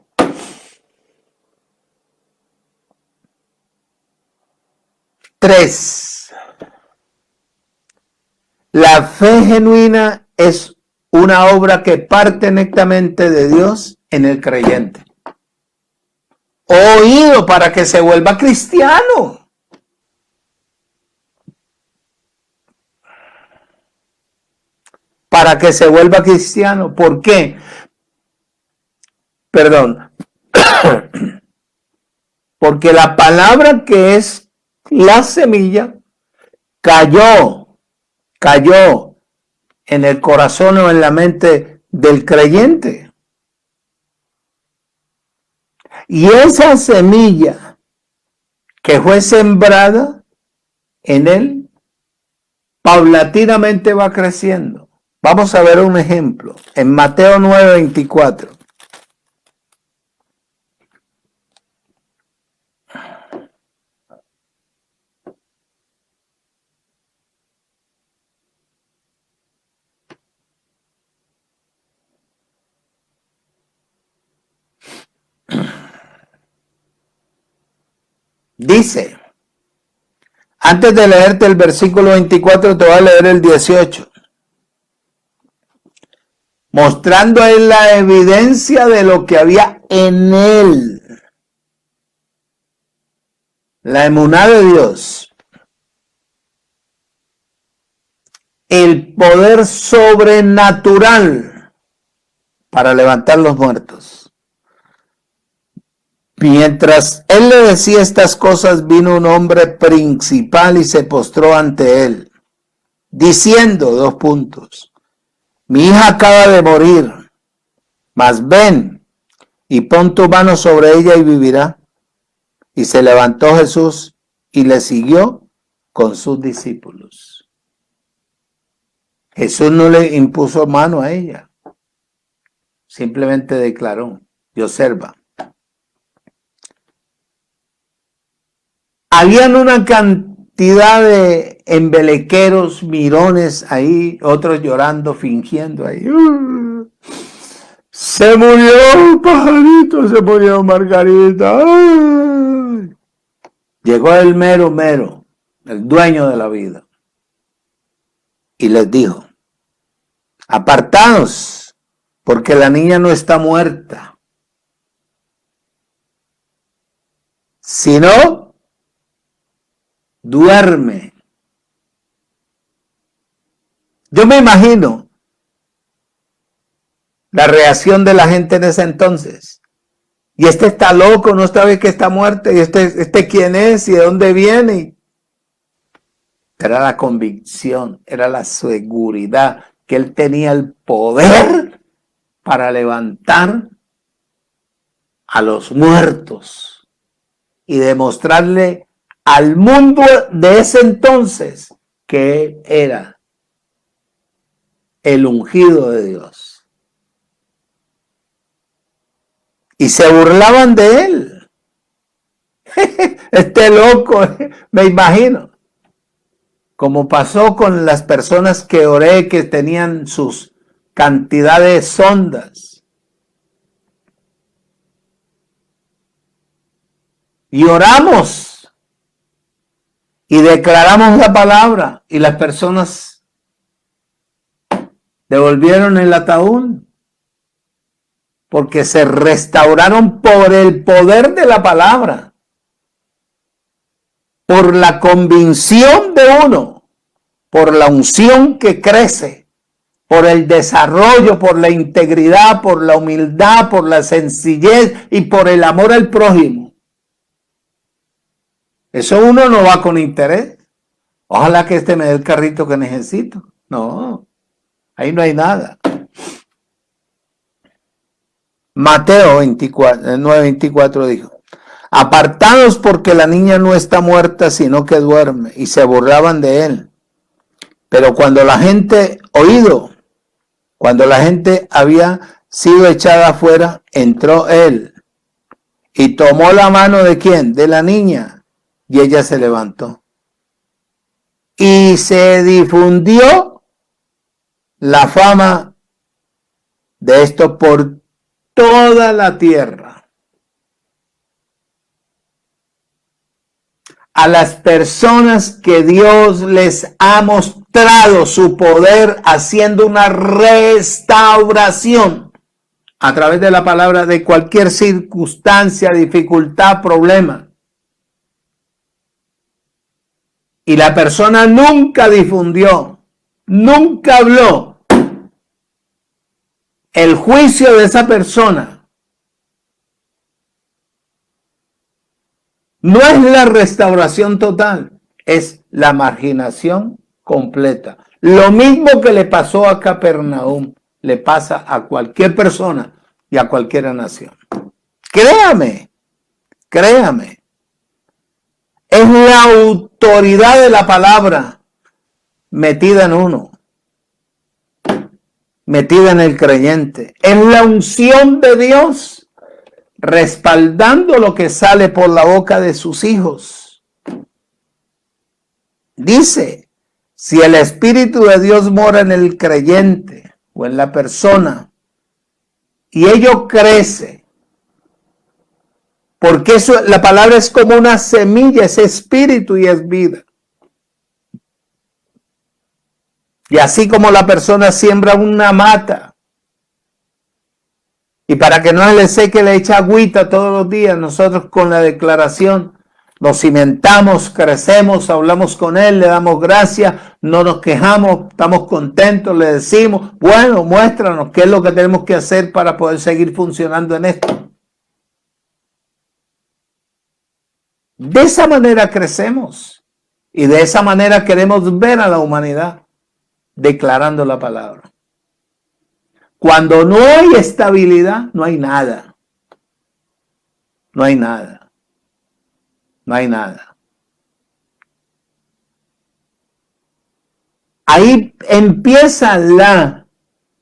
Tres. La fe genuina es una obra que parte netamente de Dios en el creyente. Oído para que se vuelva cristiano. Para que se vuelva cristiano. ¿Por qué? Perdón. Porque la palabra que es la semilla cayó en el corazón o en la mente del creyente. Y esa semilla que fue sembrada en él paulatinamente va creciendo. Vamos a ver un ejemplo en Mateo 9:24. Dice, antes de leerte el versículo 24, te voy a leer el 18. Mostrando a él la evidencia de lo que había en él. La emuná de Dios. El poder sobrenatural para levantar los muertos. Mientras él le decía estas cosas, vino un hombre principal y se postró ante él, diciendo, 2 puntos, mi hija acaba de morir, mas ven y pon tu mano sobre ella y vivirá. Y se levantó Jesús y le siguió con sus discípulos. Jesús no le impuso mano a ella, simplemente declaró y observa. Habían una cantidad de embelequeros, mirones ahí, otros llorando, fingiendo ahí. Se murió un pajarito, se murió Margarita. ¡Ay! Llegó el mero, el dueño de la vida. Y les dijo, apartaos, porque la niña no está muerta, sino duerme. Yo me imagino la reacción de la gente en ese entonces. Y este está loco, no sabe que está muerto. Y este quién es y de dónde viene. Era la convicción, era la seguridad que él tenía el poder para levantar a los muertos y demostrarle al mundo de ese entonces que él era el ungido de Dios. Y se burlaban de él. Este loco, me imagino. Como pasó con las personas que oré, que tenían sus cantidades sondas. Y oramos. Y declaramos la palabra y las personas devolvieron el ataúd porque se restauraron por el poder de la palabra, por la convicción de uno, por la unción que crece, por el desarrollo, por la integridad, por la humildad, por la sencillez y por el amor al prójimo. Eso uno no va con interés. Ojalá que este me dé el carrito que necesito. No, ahí no hay nada. Mateo 9:24 dijo, apartados porque la niña no está muerta, sino que duerme. Y se burlaban de él. Pero cuando la gente había sido echada afuera, entró él. Y tomó la mano de ¿quién? De la niña. Y ella se levantó. Y se difundió la fama de esto por toda la tierra. A las personas que Dios les ha mostrado su poder haciendo una restauración a través de la palabra de cualquier circunstancia, dificultad, problema. Y la persona nunca difundió, nunca habló. El juicio de esa persona no es la restauración total, es la marginación completa. Lo mismo que le pasó a Capernaum, le pasa a cualquier persona y a cualquier nación. Créame. Es la autoridad de la palabra. metida en uno, metida en el creyente. Es la unción de Dios respaldando lo que sale por la boca de sus hijos. Dice, si el Espíritu de Dios mora en el creyente o en la persona y ello crece, porque eso, la palabra es como una semilla, es espíritu y es vida. Y así como la persona siembra una mata y para que no se le seque le echa agüita todos los días, nosotros con la declaración nos cimentamos, crecemos, hablamos con él, le damos gracias, no nos quejamos, estamos contentos, le decimos, bueno, muéstranos qué es lo que tenemos que hacer para poder seguir funcionando en esto. De esa manera crecemos y de esa manera queremos ver a la humanidad declarando la palabra. Cuando no hay estabilidad, no hay nada. No hay nada. No hay nada. Ahí empieza la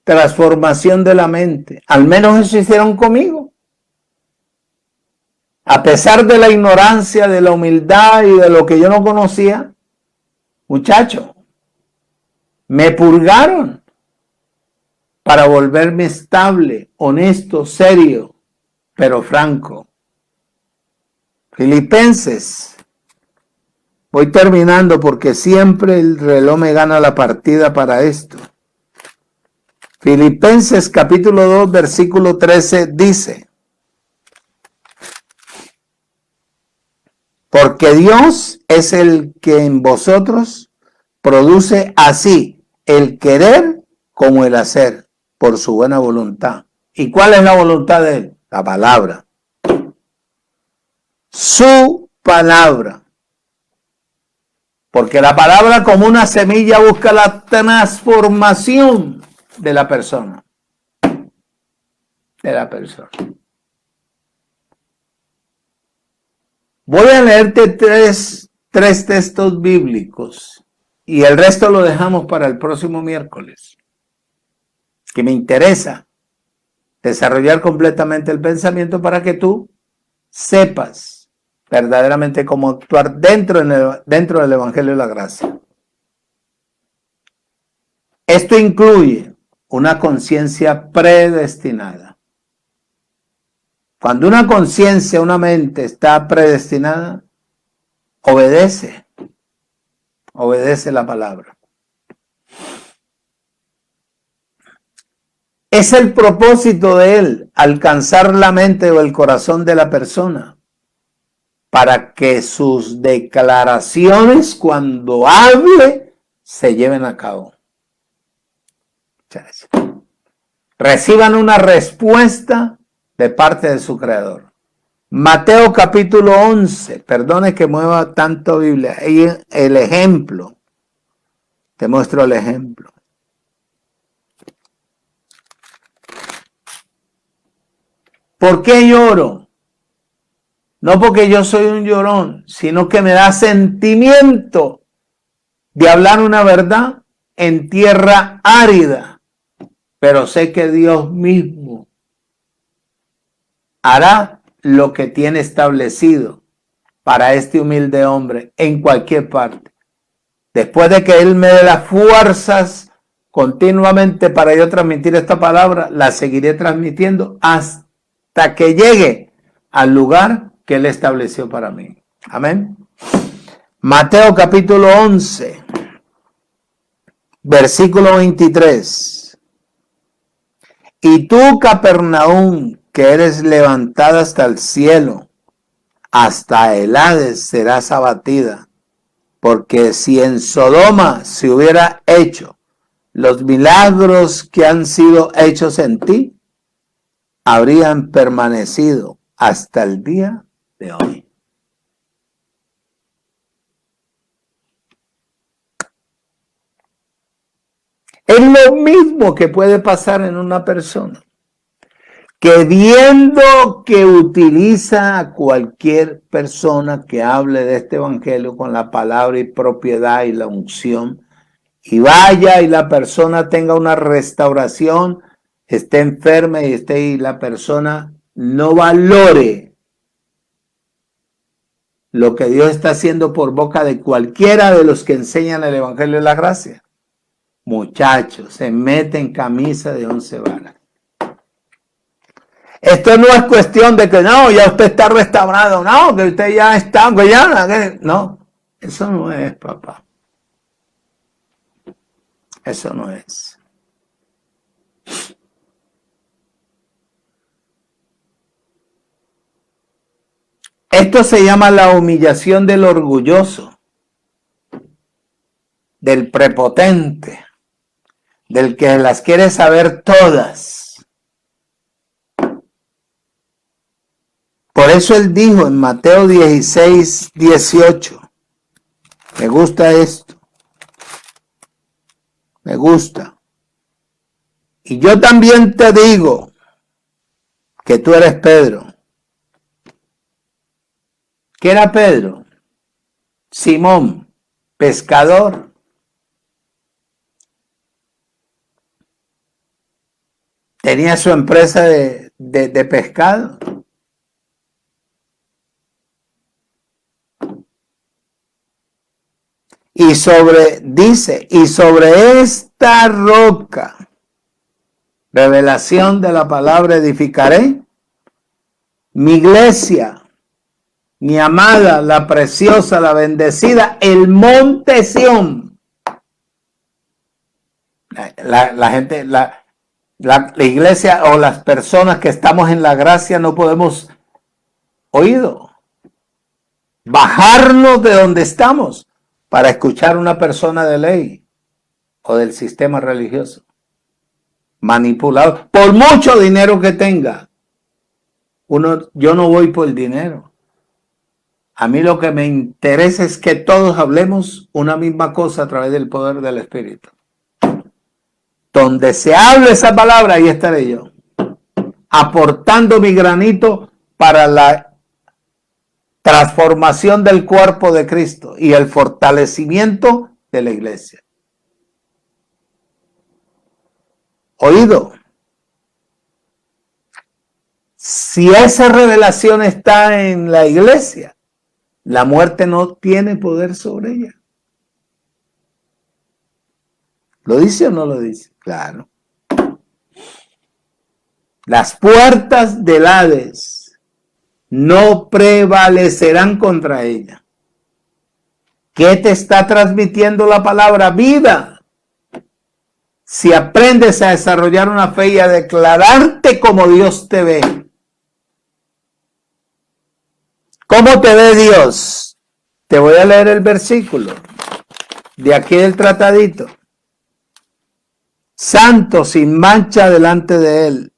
transformación de la mente. Al menos eso hicieron conmigo. A pesar de la ignorancia, de la humildad y de lo que yo no conocía, muchachos, me purgaron para volverme estable, honesto, serio, pero franco. Filipenses. Voy terminando porque siempre el reloj me gana la partida para esto. Filipenses capítulo 2, versículo 13 dice, porque Dios es el que en vosotros produce así el querer como el hacer por su buena voluntad. ¿Y cuál es la voluntad de él? La palabra. Su palabra. Porque la palabra como una semilla busca la transformación de la persona. De la persona. Voy a leerte tres textos bíblicos y el resto lo dejamos para el próximo miércoles. Que me interesa desarrollar completamente el pensamiento para que tú sepas verdaderamente cómo actuar dentro del Evangelio de la Gracia. Esto incluye una conciencia predestinada. Cuando una conciencia, una mente está predestinada, obedece la palabra. Es el propósito de él alcanzar la mente o el corazón de la persona para que sus declaraciones cuando hable se lleven a cabo. Reciban una respuesta de parte de su creador. Mateo capítulo 11, perdone que mueva tanto Biblia, ahí el ejemplo, te muestro el ejemplo. ¿Por qué lloro? No porque yo soy un llorón, sino que me da sentimiento de hablar una verdad en tierra árida, pero sé que Dios mismo hará lo que tiene establecido para este humilde hombre en cualquier parte. Después de que él me dé las fuerzas continuamente para yo transmitir esta palabra, la seguiré transmitiendo hasta que llegue al lugar que él estableció para mí. Amén. Mateo capítulo 11, versículo 23. Y tú, Capernaum, que eres levantada hasta el cielo, hasta el Hades serás abatida, porque si en Sodoma se hubiera hecho los milagros que han sido hechos en ti, habrían permanecido hasta el día de hoy. Es lo mismo que puede pasar en una persona que viendo que utiliza a cualquier persona que hable de este evangelio con la palabra y propiedad y la unción y vaya y la persona tenga una restauración, esté enferma y la persona no valore lo que Dios está haciendo por boca de cualquiera de los que enseñan el Evangelio de la Gracia. Muchachos, se meten en camisa de 11 varas. Esto no es cuestión de que no, ya usted está restaurado, no, que usted ya está, no, eso no es, papá. Eso no es. Esto se llama la humillación del orgulloso, del prepotente, del que las quiere saber todas. Por eso él dijo en Mateo 16, 18, me gusta esto, me gusta. Y yo también te digo que tú eres Pedro. ¿Qué era Pedro? Simón, pescador. Tenía su empresa de pescado. Y dice, y sobre esta roca, revelación de la palabra, edificaré mi iglesia, mi amada, la preciosa, la bendecida, el monte Sión. La gente, la iglesia o las personas que estamos en la gracia no podemos, bajarnos de donde estamos para escuchar una persona de ley o del sistema religioso manipulado por mucho dinero que tenga. Yo no voy por el dinero. A mí lo que me interesa es que todos hablemos una misma cosa a través del poder del Espíritu. Donde se hable esa palabra, ahí estaré yo, aportando mi granito para la transformación del cuerpo de Cristo y el fortalecimiento de la iglesia. Si esa revelación está en la iglesia, la muerte no tiene poder sobre ella. ¿Lo dice o no lo dice? Claro. Las puertas del Hades no prevalecerán contra ella. ¿Qué te está transmitiendo la palabra? Vida. Si aprendes a desarrollar una fe y a declararte como Dios te ve. ¿Cómo te ve Dios? Te voy a leer el versículo de aquí del tratadito. Santo, sin mancha delante de Él,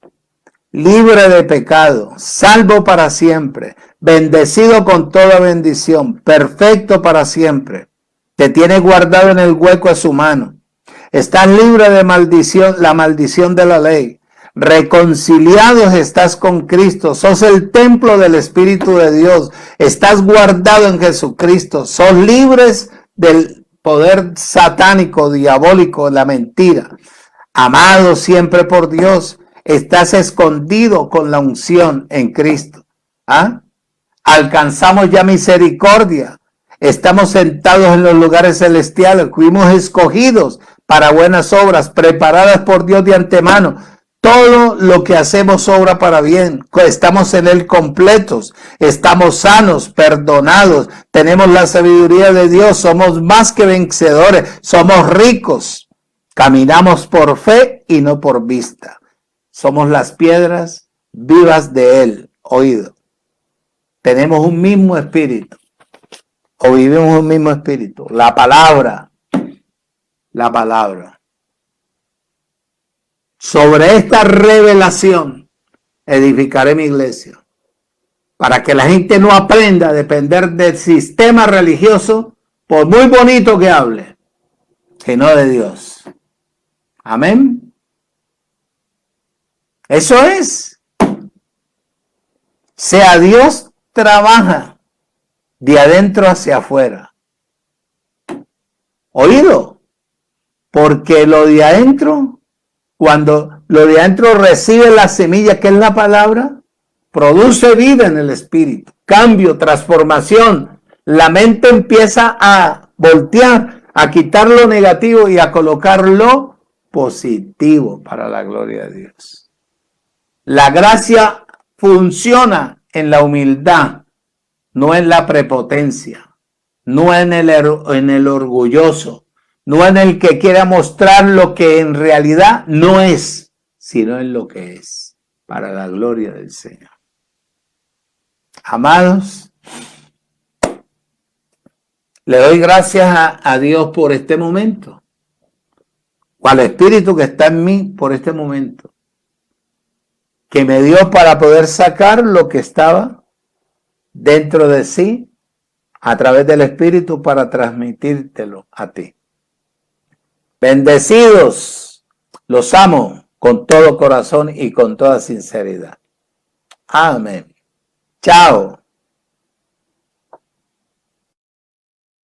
libre de pecado, salvo para siempre, bendecido con toda bendición, perfecto para siempre. Te tiene guardado en el hueco de su mano. Estás libre de maldición, la maldición de la ley. Reconciliados estás con Cristo, sos el templo del Espíritu de Dios, estás guardado en Jesucristo, sos libres del poder satánico, diabólico, la mentira, amado siempre por Dios, estás escondido con la unción en Cristo. Alcanzamos ya misericordia, estamos sentados en los lugares celestiales, fuimos escogidos para buenas obras, preparadas por Dios de antemano. Todo lo que hacemos obra para bien. Estamos en Él completos. Estamos sanos, perdonados. Tenemos la sabiduría de Dios. Somos más que vencedores. Somos ricos. Caminamos por fe y no por vista. Somos las piedras vivas de Él. Tenemos un mismo espíritu. O vivimos un mismo espíritu. La palabra. Sobre esta revelación edificaré mi iglesia, para que la gente no aprenda a depender del sistema religioso, por muy bonito que hable, sino de Dios. Amén. Eso es. Sea Dios trabaja de adentro hacia afuera. Porque lo de adentro, cuando lo de adentro recibe la semilla que es la palabra, produce vida en el espíritu, cambio, transformación. La mente empieza a voltear, a quitar lo negativo y a colocar lo positivo para la gloria de Dios. La gracia funciona en la humildad, no en la prepotencia, no en el orgulloso, no en el que quiera mostrar lo que en realidad no es, sino en lo que es, para la gloria del Señor. Amados, le doy gracias a Dios por este momento, o al Espíritu que está en mí por este momento, que me dio para poder sacar lo que estaba dentro de sí a través del Espíritu para transmitírtelo a ti. Bendecidos, los amo con todo corazón y con toda sinceridad. Amén. Chao.